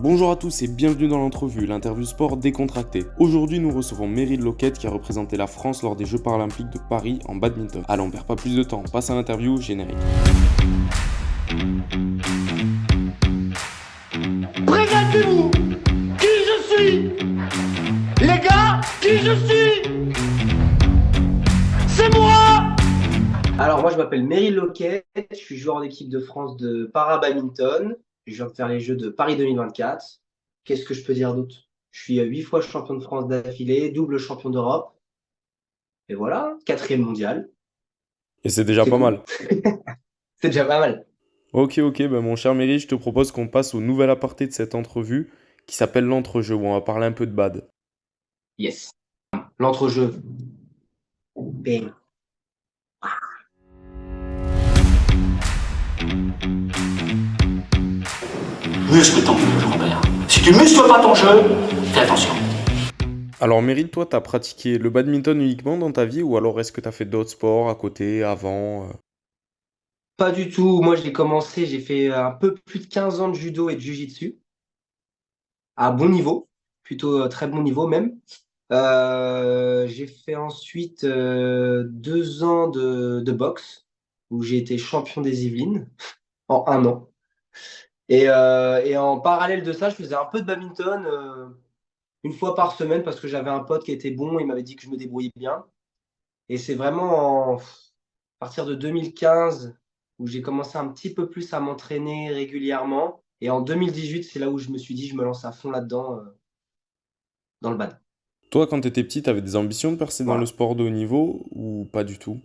Bonjour à tous et bienvenue dans l'entrevue, l'interview sport décontractée. Aujourd'hui, nous recevons Meryl Lockett qui a représenté la France lors des Jeux paralympiques de Paris en badminton. Allons, on perd pas plus de temps, passe à l'interview, générique. Présentez-vous. Qui je suis? Les gars, qui je suis? C'est moi. Alors moi je m'appelle Meryl Lockett, je suis joueur d'équipe de France de para-badminton. Je viens de faire les Jeux de Paris 2024. Qu'est-ce que je peux dire d'autre? Je suis 8 fois champion de France d'affilée, double champion d'Europe. Et voilà, 4e mondial. Et c'est déjà C'est pas cool. mal. C'est déjà pas mal. Ok, mon cher Meryl, je te propose qu'on passe au nouvel aparté de cette entrevue qui s'appelle l'entrejeu, où on va parler un peu de bad. Yes. L'entrejeu. Bang. Muscle ton jeu, Robert. Si tu muscles pas ton jeu, fais attention. Alors Meryl, toi, t'as pratiqué le badminton uniquement dans ta vie ou alors est-ce que t'as fait d'autres sports à côté, avant Pas du tout. Moi j'ai commencé, j'ai fait un peu plus de 15 ans de judo et de jiu-jitsu. À bon niveau, plutôt très bon niveau même. J'ai fait ensuite 2 ans de boxe, où j'ai été champion des Yvelines en un an. Et en parallèle de ça, je faisais un peu de badminton une fois par semaine parce que j'avais un pote qui était bon, il m'avait dit que je me débrouillais bien. Et c'est vraiment à partir de 2015 où j'ai commencé un petit peu plus à m'entraîner régulièrement. Et en 2018, c'est là où je me suis dit, je me lance à fond là-dedans, dans le bad. Toi, quand t'étais petit, t'avais des ambitions de percer dans le Voilà. sport de haut niveau ou pas du tout?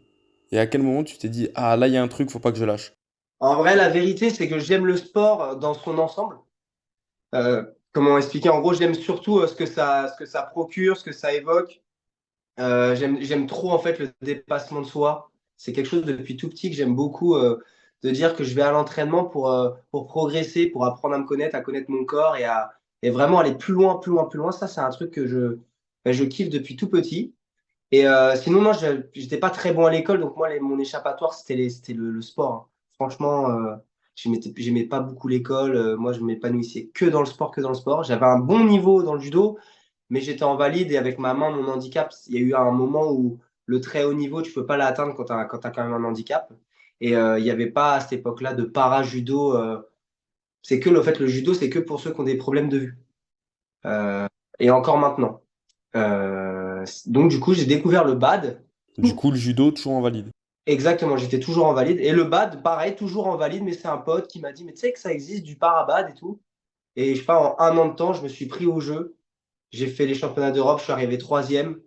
Et à quel moment tu t'es dit, ah là, il y a un truc, faut pas que je lâche? En vrai, la vérité, c'est que j'aime le sport dans son ensemble. Comment expliquer? En gros, j'aime surtout ce que ça procure, ce que ça évoque. J'aime trop en fait le dépassement de soi. C'est quelque chose depuis tout petit que j'aime beaucoup, de dire que je vais à l'entraînement pour progresser, pour apprendre à connaître mon corps et vraiment aller plus loin, plus loin, plus loin. Ça, c'est un truc que je kiffe depuis tout petit. Et sinon, moi, je n'étais pas très bon à l'école, donc moi, mon échappatoire, c'était le sport, hein. Franchement, j'aimais pas beaucoup l'école. Moi, je m'épanouissais que dans le sport, que dans le sport. J'avais un bon niveau dans le judo, mais j'étais en valide et avec ma main, mon handicap, il y a eu un moment où le très haut niveau, tu peux pas l'atteindre quand tu as quand même un handicap. Et il n'y avait pas à cette époque-là de para-judo. C'est que le fait, le judo, c'est que pour ceux qui ont des problèmes de vue. Et encore maintenant. Donc, du coup, j'ai découvert le bad. Du coup, le judo, toujours invalide. Exactement, j'étais toujours en valide. Et le bad, pareil, toujours en valide, mais c'est un pote qui m'a dit, mais tu sais que ça existe du parabad et tout. Et je sais pas, en un an de temps, je me suis pris au jeu. J'ai fait les championnats d'Europe, je suis arrivé troisième.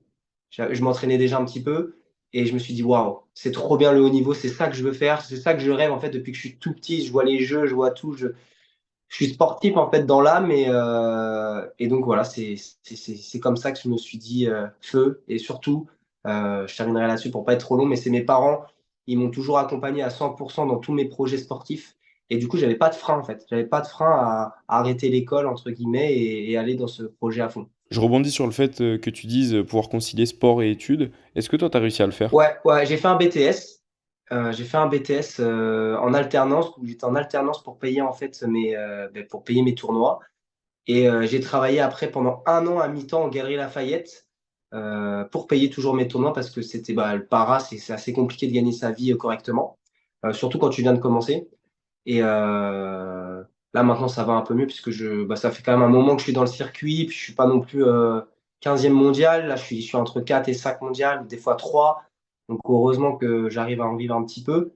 Je m'entraînais déjà un petit peu. Et je me suis dit, waouh, c'est trop bien le haut niveau, c'est ça que je veux faire, c'est ça que je rêve en fait depuis que je suis tout petit. Je vois les jeux, je vois tout. Je suis sportif en fait dans l'âme. Et donc voilà, c'est comme ça que je me suis dit feu. Et surtout, je terminerai là-dessus pour pas être trop long, mais c'est mes parents, ils m'ont toujours accompagné à 100% dans tous mes projets sportifs. Et du coup, j'avais pas de frein en fait. J'avais pas de frein à arrêter l'école, entre guillemets, et aller dans ce projet à fond. Je rebondis sur le fait que tu dises pouvoir concilier sport et études. Est-ce que toi, t'as réussi à le faire? Ouais, j'ai fait un BTS. J'ai fait un BTS en alternance, où j'étais en alternance pour payer en fait pour payer mes tournois. Et j'ai travaillé après pendant un an à mi-temps en Galerie Lafayette pour payer toujours mes tournois parce que c'était le para, c'est assez compliqué de gagner sa vie correctement, surtout quand tu viens de commencer. Et là maintenant ça va un peu mieux puisque ça fait quand même un moment que je suis dans le circuit, puis je suis pas non plus 15e mondial. Là je suis entre 4 et 5 mondial, des fois 3. Donc heureusement que j'arrive à en vivre un petit peu.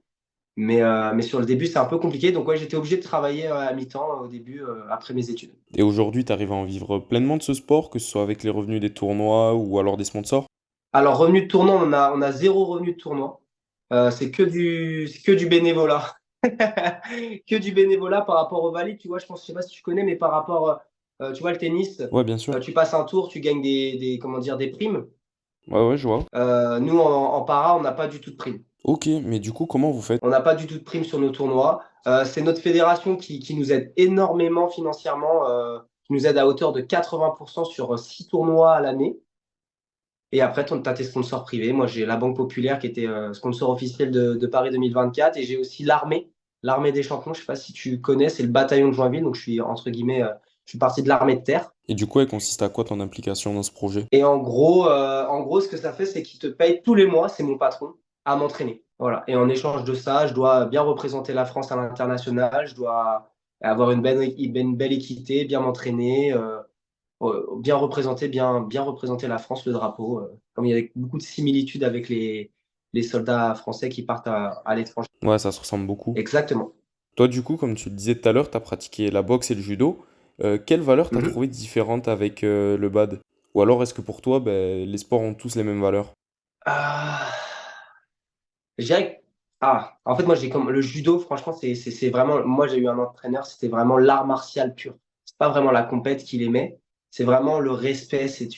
Mais sur le début, c'est un peu compliqué. Donc, ouais, j'étais obligé de travailler à mi-temps au début, après mes études. Et aujourd'hui, t'arrives à en vivre pleinement de ce sport, que ce soit avec les revenus des tournois ou alors des sponsors? Alors, revenu de tournoi, on a zéro revenu de tournoi. C'est que du bénévolat. Que du bénévolat par rapport au valide. Tu vois, je sais pas si tu connais, mais par rapport, tu vois, le tennis, Ouais, bien sûr. tu passes un tour, tu gagnes comment dire, des primes. Ouais, je vois. Nous, en para, on n'a pas du tout de primes. Ok, mais du coup, comment vous faites? On n'a pas du tout de primes sur nos tournois. C'est notre fédération qui nous aide énormément financièrement, qui nous aide à hauteur de 80% sur 6 tournois à l'année. Et après, tu as tes sponsors privés. Moi, j'ai la Banque Populaire qui était sponsor officiel de Paris 2024. Et j'ai aussi l'armée des champions. Je ne sais pas si tu connais, c'est le bataillon de Joinville. Donc, je suis entre guillemets Je suis parti de l'armée de terre. Et du coup, elle consiste à quoi ton implication dans ce projet? Et en gros, ce que ça fait, c'est qu'il te paye tous les mois, c'est mon patron, à m'entraîner. Voilà. Et en échange de ça, je dois bien représenter la France à l'international, je dois avoir une belle équité, bien m'entraîner, bien représenter la France, le drapeau. Comme il y a beaucoup de similitudes avec les soldats français qui partent à l'étranger. Ouais, ça se ressemble beaucoup. Exactement. Toi, du coup, comme tu le disais tout à l'heure, tu as pratiqué la boxe et le judo. Quelle valeur t'as Mhm. trouvé différente avec le bad? Ou alors est-ce que pour toi, ben, les sports ont tous les mêmes valeurs? Ah, je dirais que- en fait, moi, j'ai comme le judo, franchement, c'est vraiment. Moi, j'ai eu un entraîneur, c'était vraiment l'art martial pur. C'est pas vraiment la compète qui l'aimait, c'est vraiment le respect. Tu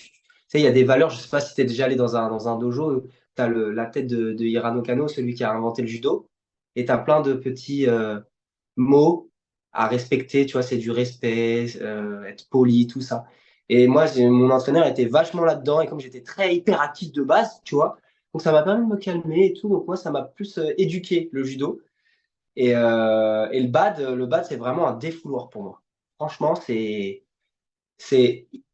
sais, il y a des valeurs, je sais pas si tu es déjà allé dans un dojo, tu as la tête de Hirano Kano, celui qui a inventé le judo, et tu as plein de petits mots à respecter, tu vois, c'est du respect, être poli, tout ça. Et moi, mon entraîneur était vachement là-dedans, et comme j'étais très hyperactif de base, tu vois, donc ça m'a permis de me calmer et tout. Donc moi, ça m'a plus éduqué le judo. Et le bad, c'est vraiment un défouloir pour moi. Franchement, c'est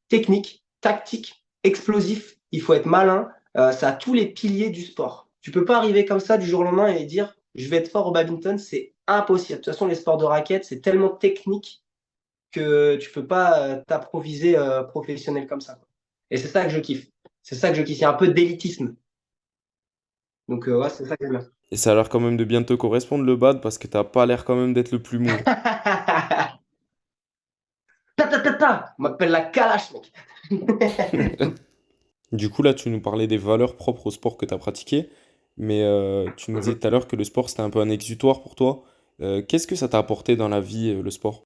technique, tactique, explosif. Il faut être malin. Ça a tous les piliers du sport. Tu peux pas arriver comme ça du jour au lendemain et dire je vais être fort au badminton. C'est impossible. De toute façon, les sports de raquette, c'est tellement technique que tu peux pas t'improviser professionnel comme ça, quoi. Et c'est ça que je kiffe. C'est ça que je kiffe. Il y a un peu d'élitisme. Donc ouais, c'est ça que j'aime bien. Et ça a l'air quand même de bien te correspondre le bad parce que t'as pas l'air quand même d'être le plus mou. Ta ta ta ta, on m'appelle la Kalash, mec. Du coup, là, tu nous parlais des valeurs propres au sport que t'as pratiqué, mais tu nous disais tout à l'heure que le sport c'était un peu un exutoire pour toi. Qu'est-ce que ça t'a apporté dans la vie, le sport?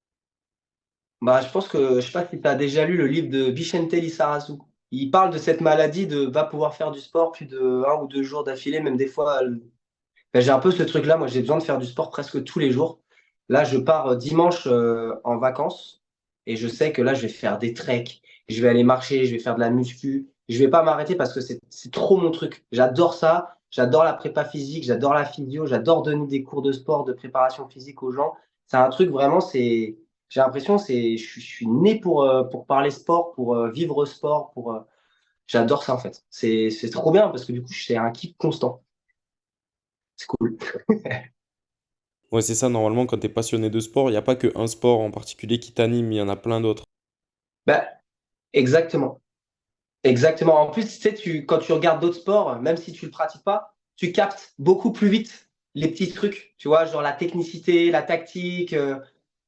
Bah, je pense que, je sais pas si tu as déjà lu le livre de Vicente Lizarazu. Il parle de cette maladie de va pouvoir faire du sport plus de 1 ou 2 jours d'affilée, même des fois. Ben, j'ai un peu ce truc-là. Moi, j'ai besoin de faire du sport presque tous les jours. Là, je pars dimanche en vacances et je sais que là, je vais faire des treks. Je vais aller marcher, je vais faire de la muscu. Je vais pas m'arrêter parce que c'est trop mon truc. J'adore ça. J'adore la prépa physique, j'adore la physio, j'adore donner des cours de sport, de préparation physique aux gens. C'est un truc vraiment, j'ai l'impression, je suis né pour parler sport, pour vivre sport, j'adore ça en fait. C'est trop bien parce que du coup, c'est un kiff constant. C'est cool. Ouais, c'est ça, normalement, quand t'es passionné de sport, il n'y a pas que un sport en particulier qui t'anime, il y en a plein d'autres. Bah, exactement. Exactement. En plus, tu sais, quand tu regardes d'autres sports, même si tu le pratiques pas, tu captes beaucoup plus vite les petits trucs, tu vois, genre la technicité, la tactique,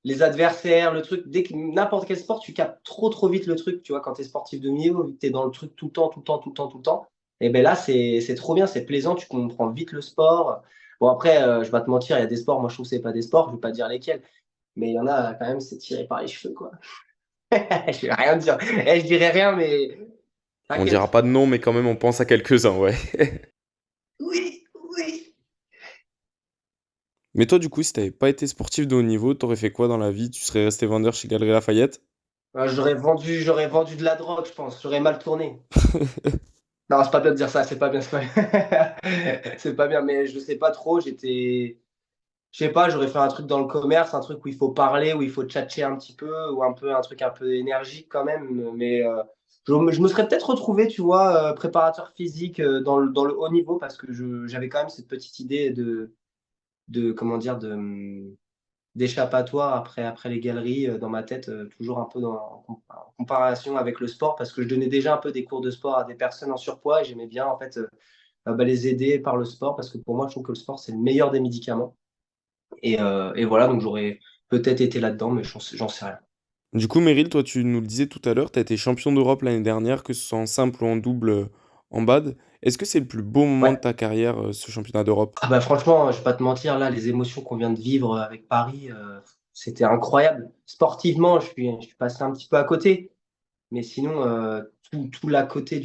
les adversaires, le truc. Dès que n'importe quel sport, tu captes trop vite le truc, tu vois, quand tu es sportif de niveau, vu que tu es dans le truc tout le temps, tout le temps, tout le temps, tout le temps. Et ben là, c'est trop bien, c'est plaisant, tu comprends vite le sport. Bon, après, je vais pas te mentir, il y a des sports, moi je trouve que c'est pas des sports, je vais pas dire lesquels, mais il y en a quand même, c'est tiré par les cheveux, quoi. Je vais rien dire. Je dirais rien, mais On dira t'inquiète. pas de nom, mais quand même, on pense à quelques-uns, ouais. Oui, oui. Mais toi, du coup, si t'avais pas été sportif de haut niveau, t'aurais fait quoi dans la vie? Tu serais resté vendeur chez Galeries Lafayette? J'aurais vendu de la drogue, je pense. J'aurais mal tourné. Non, c'est pas bien de dire ça, c'est pas bien, c'est pas bien. C'est pas bien, mais je sais pas trop. Je sais pas, j'aurais fait un truc dans le commerce, un truc où il faut parler, où il faut tchatcher un petit peu, ou un truc un peu énergique quand même. Mais je me serais peut-être retrouvé, tu vois, préparateur physique dans le haut niveau, parce que j'avais quand même cette petite idée comment dire, d'échappatoire après les galeries dans ma tête, toujours un peu en comparaison avec le sport, parce que je donnais déjà un peu des cours de sport à des personnes en surpoids et j'aimais bien en fait bah, les aider par le sport, parce que pour moi, je trouve que le sport, c'est le meilleur des médicaments. Et voilà, donc j'aurais peut-être été là-dedans, mais j'en sais rien. Du coup, Meryl, toi, tu nous le disais tout à l'heure, t'as été champion d'Europe l'année dernière, que ce soit en simple ou en double en bad. Est-ce que c'est le plus beau moment de Ouais. ta carrière, ce championnat d'Europe? Ah bah franchement, je vais pas te mentir, là, les émotions qu'on vient de vivre avec Paris, c'était incroyable. Sportivement, je suis passé un petit peu à côté, mais sinon, tout l'à côté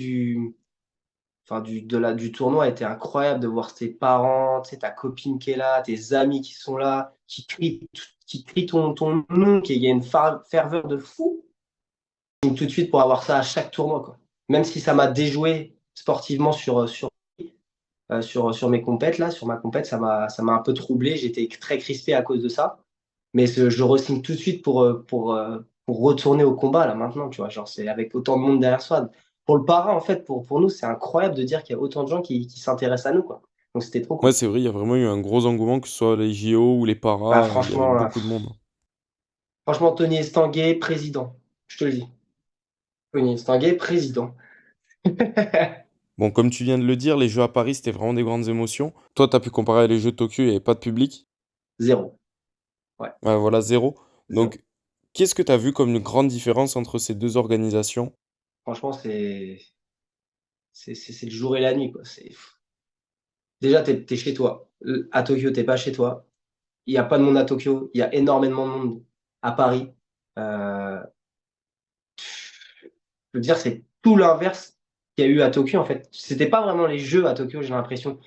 enfin, du tournoi était incroyable de voir tes parents, tu sais, ta copine qui est là, tes amis qui sont là, qui crient ton nom, qu'il y a une ferveur de fou. Donc, tout de suite pour avoir ça à chaque tournoi, quoi. Même si ça m'a déjoué sportivement sur mes compètes, là, sur ma compète, ça m'a un peu troublé. J'étais très crispé à cause de ça. Mais je re-signe tout de suite pour retourner au combat là maintenant, tu vois. Genre, c'est avec autant de monde derrière soi. Pour le para, en fait, pour nous, c'est incroyable de dire qu'il y a autant de gens qui s'intéressent à nous, quoi. Donc c'était trop Ouais, cool. c'est vrai, il y a vraiment eu un gros engouement, que ce soit les JO ou les Bah, paras, il y avait franchement, beaucoup de monde. franchement, Tony Estanguet, président. Je te le dis. Tony Estanguet, président. Bon, comme tu viens de le dire, les Jeux à Paris, c'était vraiment des grandes émotions. Toi, tu as pu comparer à les Jeux de Tokyo, il n'y avait pas de public. Zéro. Ouais, Ouais, voilà, zéro. zéro. Donc, qu'est-ce que tu as vu comme une grande différence entre ces deux organisations? Franchement, c'est le jour et la nuit, quoi. Déjà, t'es chez toi. À Tokyo, t'es pas chez toi. Il y a pas de monde à Tokyo. Il y a énormément de monde à Paris. Euh, je veux dire, c'est tout l'inverse qu'il y a eu à Tokyo, en fait. C'était pas vraiment les Jeux à Tokyo, j'ai l'impression.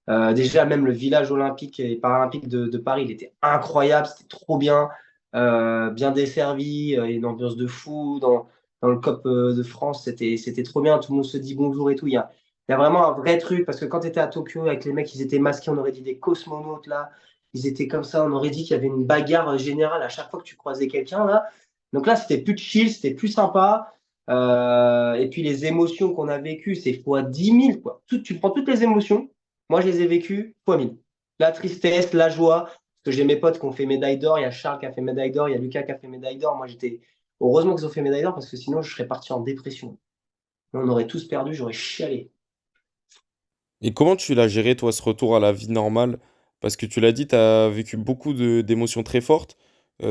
Déjà, même le village olympique et paralympique de Paris, il était incroyable, c'était trop bien, bien desservi, et une ambiance de fou. Dans le COP de France, c'était trop bien, tout le monde se dit bonjour et tout. Il y a vraiment un vrai truc, parce que quand tu étais à Tokyo avec les mecs, ils étaient masqués, on aurait dit des cosmonautes là, ils étaient comme ça, on aurait dit qu'il y avait une bagarre générale à chaque fois que tu croisais quelqu'un là. Donc là, c'était plus chill, c'était plus sympa. Et puis les émotions qu'on a vécues, c'est fois 10 000, quoi. Tu prends toutes les émotions. Moi, je les ai vécues fois 1000. La tristesse, la joie, parce que j'ai mes potes qui ont fait médaille d'or. Il y a Charles qui a fait médaille d'or, il y a Lucas qui a fait médaille d'or. Moi, j'étais. Heureusement qu'ils ont fait médaille d'or parce que sinon, je serais parti en dépression. On aurait tous perdu, j'aurais chialé. Et comment tu l'as géré, toi, ce retour à la vie normale? Parce que tu l'as dit, tu as vécu beaucoup d'émotions très fortes.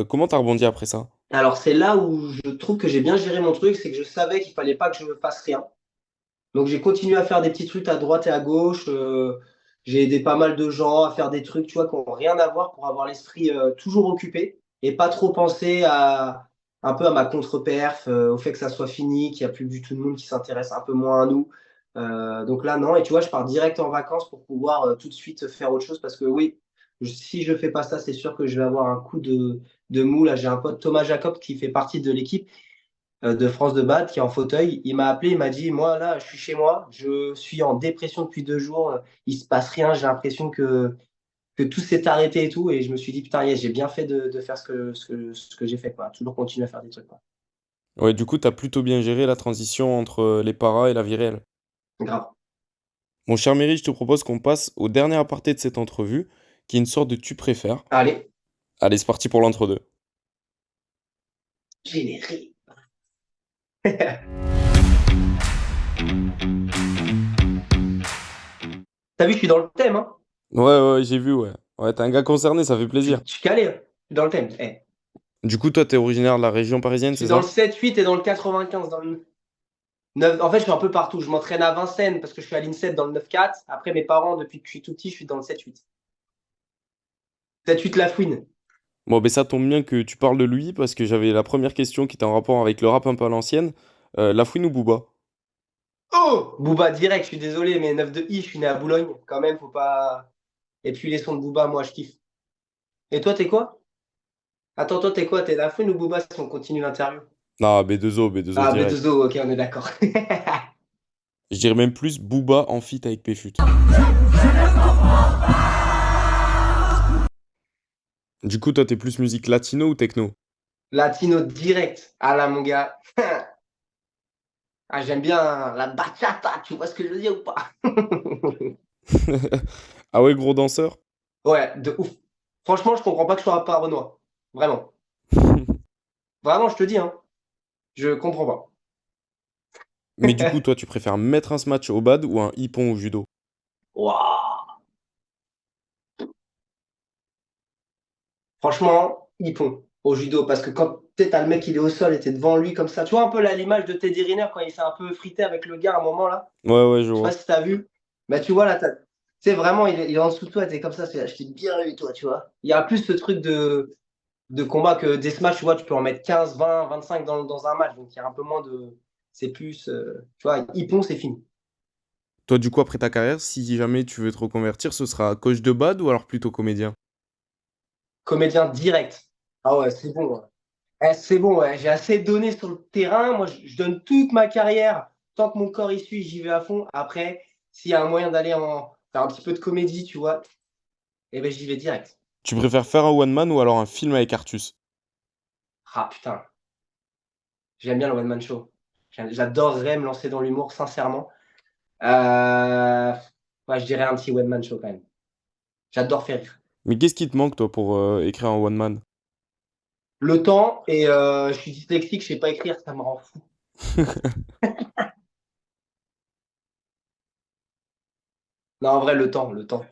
Comment tu as rebondi après ça? Alors, c'est là où je trouve que j'ai bien géré mon truc, c'est que je savais qu'il fallait pas que je ne fasse rien. Donc, j'ai continué à faire des petits trucs à droite et à gauche. J'ai aidé pas mal de gens à faire des trucs, tu vois, qui n'ont rien à voir pour avoir l'esprit toujours occupé et pas trop penser à un peu à ma contre-perf, au fait que ça soit fini, qu'il n'y a plus du tout de monde qui s'intéresse un peu moins à nous. Donc là, non. Et tu vois, je pars direct en vacances pour pouvoir tout de suite faire autre chose parce que oui, si je fais pas ça, c'est sûr que je vais avoir un coup de mou. Là, j'ai un pote, Thomas Jacob, qui fait partie de l'équipe de France de Bad qui est en fauteuil. Il m'a appelé, il m'a dit, moi là, je suis chez moi, je suis en dépression depuis 2 jours, il se passe rien, j'ai l'impression que tout s'est arrêté et tout. Et je me suis dit, putain, yes, j'ai bien fait de faire ce que j'ai fait, quoi. Toujours continuer à faire des trucs, quoi. Ouais, du coup, tu as plutôt bien géré la transition entre les paras et la vie réelle. Grave. Mon cher Méry, je te propose qu'on passe au dernier aparté de cette entrevue, qui est une sorte de tu préfères. Allez, Allez, c'est parti pour l'entre-deux. générique. T'as vu, je suis dans le thème, hein. Ouais, ouais, j'ai vu, ouais. Ouais, t'es un gars concerné, ça fait plaisir. Je suis calé, hein. Je suis dans le thème. Eh. Du coup, toi, t'es originaire de la région parisienne, Je suis c'est dans le ça? 7-8 et dans le 95, dans le 9. En fait, je suis un peu partout. Je m'entraîne à Vincennes parce que je suis à l'INSEP dans le 9-4. Après, mes parents, depuis que je suis tout petit, je suis dans le 7-8. 7-8 La Fouine. Bon, ben ça tombe bien que tu parles de lui, parce que j'avais la première question qui était en rapport avec le rap un peu à l'ancienne. Lafouine ou Booba? Oh Booba direct, je suis désolé, mais 9 de I, je suis né à Boulogne. Quand même, faut pas. Et puis les sons de Booba, moi, je kiffe. Et toi, t'es quoi? Attends, toi, t'es quoi? T'es La Fouine ou Booba si on continue l'interview? Ah, B2O, B2O Ah, direct. B2O, ok, on est d'accord. Je dirais même plus Booba en feat avec Péfut. Du coup, toi, t'es plus musique latino ou techno? Latino direct. Ah là, mon gars. Ah, j'aime bien la bachata, tu vois ce que je veux dire ou pas? Ah ouais, gros danseur? Ouais, de ouf. Franchement, je comprends pas que je sois pas Renoir. Vraiment. Vraiment, je te dis, hein. Je comprends pas. Mais du coup, toi, tu préfères mettre un smash au bad ou un hippon au judo? Waouh. Franchement, Ippon au judo. Parce que quand t'as le mec, il est au sol et t'es devant lui comme ça. Tu vois un peu là l'image de Teddy Riner quand il s'est un peu frité avec le gars à un moment là. Ouais, ouais, je Je sais pas vois. si t'as vu. Bah, tu vois là, tu sais, vraiment, il est en dessous de toi, t'es comme ça. Je t'ai bien eu, toi, tu vois. Il y a plus ce truc de combat que des matchs, tu vois, tu peux en mettre 15, 20, 25 dans un match. Donc il y a un peu moins de. C'est plus. Tu vois, Ippon, c'est fini. Toi, du coup, après ta carrière, si jamais tu veux te reconvertir, ce sera coach de bad ou alors plutôt comédien? Comédien direct. Ah ouais, c'est bon, ouais. C'est bon, ouais. J'ai assez donné sur le terrain. Moi, je donne toute ma carrière. Tant que mon corps y suit, j'y vais à fond. Après, s'il y a un moyen d'aller faire un petit peu de comédie, tu vois, eh ben, j'y vais direct. Tu préfères faire un one man ou alors un film avec Artus? Ah putain. J'aime bien le one man show. J'adorerais me lancer dans l'humour, sincèrement. Ouais, je dirais un petit one man show quand même. J'adore faire rire. Mais qu'est-ce qui te manque, toi, pour écrire un one man? Le temps et je suis dyslexique, je sais pas écrire, ça me rend fou. Non, en vrai, le temps, le temps.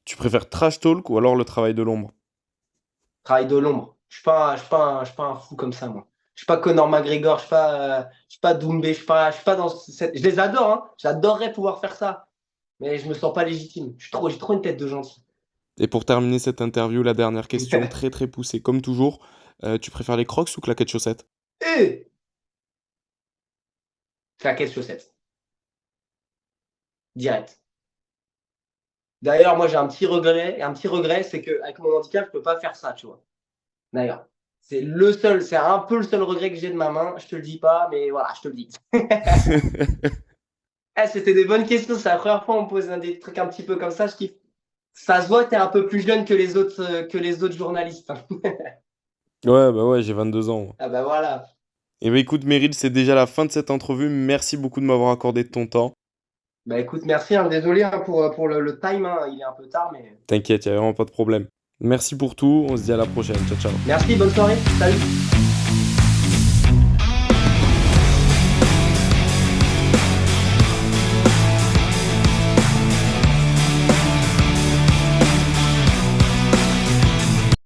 Tu préfères trash talk ou alors le travail de l'ombre? Travail de l'ombre. Je suis pas un fou comme ça, moi. Je suis pas Conor McGregor, je suis pas Doumbé, je suis pas dans cette. Je les adore, hein. J'adorerais pouvoir faire ça, mais je me sens pas légitime. J'ai trop une tête de gentil. Et pour terminer cette interview, la dernière question, très très poussée comme toujours. Tu préfères les Crocs ou claquettes chaussettes? Et claquettes chaussettes, direct. D'ailleurs, moi, j'ai un petit regret, c'est qu'avec mon handicap, je peux pas faire ça, tu vois. D'ailleurs, c'est un peu le seul regret que j'ai de ma main. Je te le dis pas, mais voilà, je te le dis. Eh, c'était des bonnes questions. C'est la première fois qu'on me pose des trucs un petit peu comme ça. Je kiffe. Ça se voit, t'es un peu plus jeune que les autres journalistes. Ouais, bah ouais, j'ai 22 ans. Ah bah voilà. Et bah écoute, Meryl, c'est déjà la fin de cette entrevue. Merci beaucoup de m'avoir accordé de ton temps. Bah écoute, merci. Hein, désolé hein, pour le time. Hein, il est un peu tard, mais T'inquiète, y a vraiment pas de problème. Merci pour tout, on se dit à la prochaine. Ciao, ciao. merci. Bonne soirée. Salut.